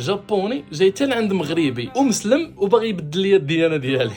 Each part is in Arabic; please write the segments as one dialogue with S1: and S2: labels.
S1: جابوني جاي حتى لعند مغربي ومسلم وباغي يبدل لي الديانه ديالي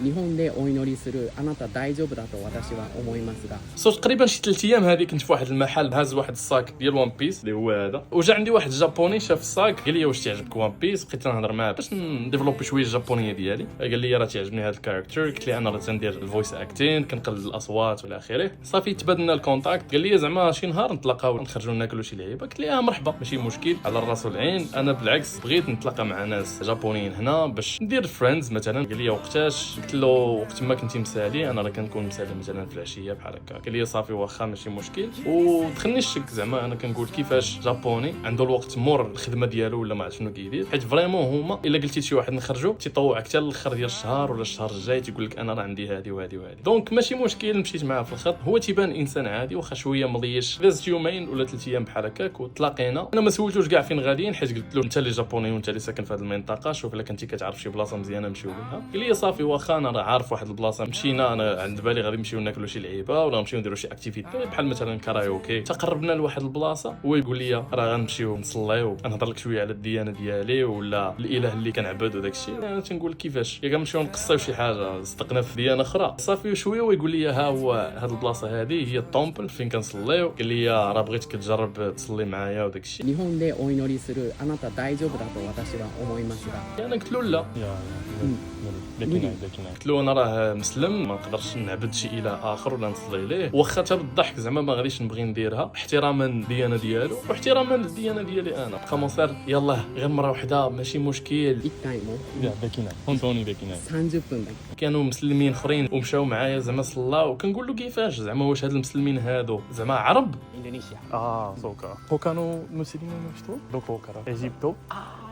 S2: 日本でお祈りするあなた大丈夫だと私は思いますが
S1: صوت تقريبا شي 3 ايام هذه كنت في واحد المحل هاز واحد الصاك ديال وان بيس اللي هو هذا وجا عندي واحد الجابوني شاف الصاك قال لي واش تعجبك وان بيس بقيت نهضر معاه باش نديفلوبي شويه الجابونيه ديالي قال لي راه تعجبني هذا الكاركتر قلت لي انا راه تندير الفويس اكتين كنقلد الاصوات والى اخره صافي تبادلنا الكونتاكت قال لي زعما شي نهار نتلاقاو نخرجوا ناكلوا شي لعيبه قلت لي مرحبا ماشي مشكل على الراس والعين انا بالعكس بغيت نتلاقى مع ناس جابونيين هنا باش ندير فريندز مثلا قال لي وقتاش قلت له وقت ما كنتي مسالي انا راه كنكون مسالي مثلا في العشيه بحال هكا قال لي صافي واخا ماشي مشكل ودخلني الشك زعما انا كنقول كيفاش جابوني عنده الوقت مور الخدمه ديالو ولا ما عرفت شنو كيدير حيت فريمون هما الا قلتي شي واحد نخرجوا تيطوعك حتى الاخر ديال الشهر ولا الشهر الجاي تيقول لك انا راه عندي هذه وهذه وهذه دونك ماشي مشكل مشيت معاه في الخط هو تيبان انسان عادي واخا شويه مليش دازت يومين ولا 3 ايام بحال هكاك وتلاقينا انا ما سولتوش كاع فين غاديين حيت قلت له انت اللي جابوني وانت اللي ساكن في هذه المنطقه شوف الا كنتي كتعرف شي بلاصه مزيانه نمشيو لها قال لي صافي واخا انا راه عارف واحد البلاصه مشينا انا عند بالي غادي نمشيو ناكلوا شي لعيبه ولا نمشيو نديروا شي اكتيفيتي بحال مثلا كارايوكي تقربنا لواحد البلاصه هو يقول لي راه غنمشيو نصليو نهضر لك شويه على الديانه ديالي ولا الاله اللي كنعبد وداك الشيء انا تنقول كيفاش يا كنمشيو نقصيو شي حاجه صدقنا في ديانه اخرى صافي شويه ويقول لي ها هو هاد البلاصه هذه هي الطومبل فين كنصليو قال لي راه بغيتك تجرب تصلي معايا وداك الشيء
S2: 日本でお祈りするあなた大丈夫だと私は思いますが
S1: انا قلت له لا قلت له انا راه مسلم ما نقدرش نعبد شي اله اخر ولا نصلي ليه واخا حتى بالضحك زعما ما غاديش نبغي نديرها احتراما للديانه ديالو واحتراما للديانه ديالي انا بقى مصير يلاه غير مره وحده ماشي مشكل
S2: 1回も
S1: هونتوني ديكينا
S2: 30分だけ
S1: كانوا مسلمين اخرين ومشاو معايا زعما صلاو وكنقول له كيفاش زعما واش هاد المسلمين هادو زعما عرب
S2: インドネシア
S1: そうか他のムスリムの人どこからエジプト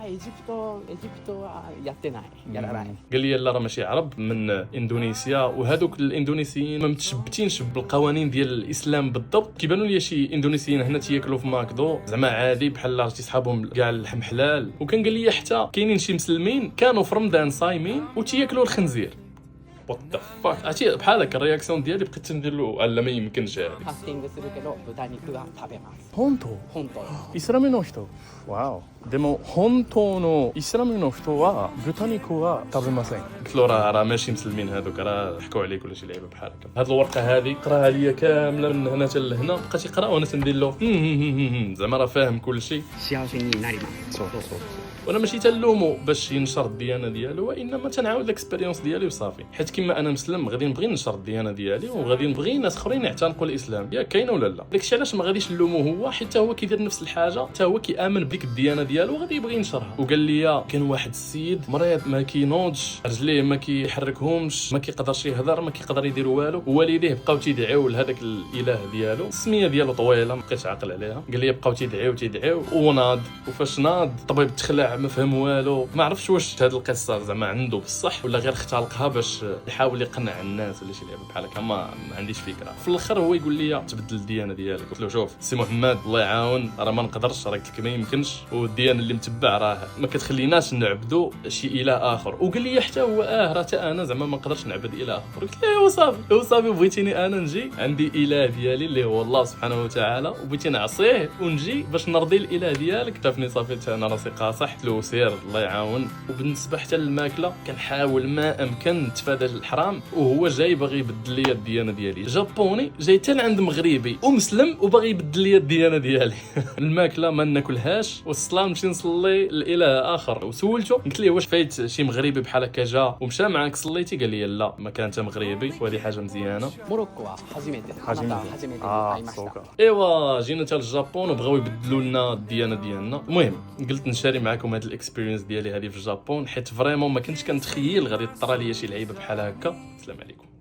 S2: エジプトはやってないやらない
S1: قال لي لا راه ماشي عرب من اندونيسيا وهذوك الاندونيسيين ما متشبتينش بالقوانين ديال الاسلام بالضبط كيبانوا لي شي اندونيسيين هنا تياكلوا في ماكدو زعما عادي بحال عرفتي صحابهم كاع اللحم حلال وكان قال لي حتى كاينين شي مسلمين كانوا في رمضان صايمين وتياكلوا الخنزير وات ذا فاك عرفتي بحال هكا الرياكسيون ديالي بقيت ندير له لا ما يمكنش هذه
S2: ファスティングするけど豚肉は食べます
S1: 本当
S2: 本当
S1: イスラムの人واوでも本当のイスラムの人は豚肉は食べません قلت له راه ماشي مسلمين هذوك راه حكوا عليك ولا شي لعيبه بحال هكا هاد الورقه هذه قراها ليا كامله من هنا حتى لهنا بقى تيقرا وانا تندير له زعما راه فاهم كل شيء
S2: 幸せになりますそうそう
S1: وانا ماشي تنلومو باش ينشر الديانه ديالو وانما تنعاود الاكسبيريونس ديالي وصافي حيت كما انا مسلم غادي نبغي ننشر الديانه ديالي وغادي نبغي ناس اخرين يعتنقوا الاسلام يا كاينه ولا لا داكشي علاش ما غاديش نلومو هو حتى هو كيدير نفس الحاجه حتى هو كيامن بديك الديانه ديالو وغادي يبغي ينشرها وقال لي كان واحد السيد مريض ما كينوضش رجليه ما كيحركهمش ما كيقدرش يهضر ما كيقدر يدير والو ووالديه بقاو تيدعيو لهذاك الاله ديالو السميه ديالو طويله ما بقيتش عاقل عليها قال لي بقاو تيدعيو وناض وفاش ناض الطبيب تخلع ما فهم والو ما عرفتش واش هذه القصه زعما عنده بصح ولا غير اختلقها باش يحاول يقنع الناس ولا شي لعبه بحال هكا ما عنديش فكره في الاخر هو يقول لي تبدل الديانه ديالك قلت له شوف سي محمد الله يعاون راه ما نقدرش راه قلت لك ما يمكنش والديانه اللي متبع راه ما كتخليناش نعبدوا شي اله اخر وقال لي حتى هو راه حتى انا زعما ما نقدرش نعبد اله اخر قلت له صافي بغيتيني انا نجي عندي اله ديالي اللي هو الله سبحانه وتعالى وبغيتي نعصيه ونجي باش نرضي الاله ديالك شافني صافي انا راسي قاصح قلت له سير الله يعاون وبالنسبه حتى للماكله كنحاول ما امكن نتفادى الحرام وهو جاي باغي يبدل لي الديانه ديالي جابوني جاي حتى لعند مغربي ومسلم وباغي يبدل لي الديانه ديالي الماكله ما ناكلهاش والصلاه نمشي نصلي الاله اخر وسولته قلت ليه واش فايت شي مغربي بحال هكا جا ومشى معاك صليتي قال لي لا ما كان انت مغربي وهذه حاجه مزيانه
S2: モロッコは初めてあなたは初めてに会いました
S1: ايوا جينا حتى للجابون وبغاو يبدلوا لنا الديانه ديالنا المهم قلت نشاري معكم هذه الاكسبيرينس ديالي هذه في الجابون حيت فريمون ما كنتش كنتخيل غادي تطرى ليا شي لعيبه بحال هكا السلام عليكم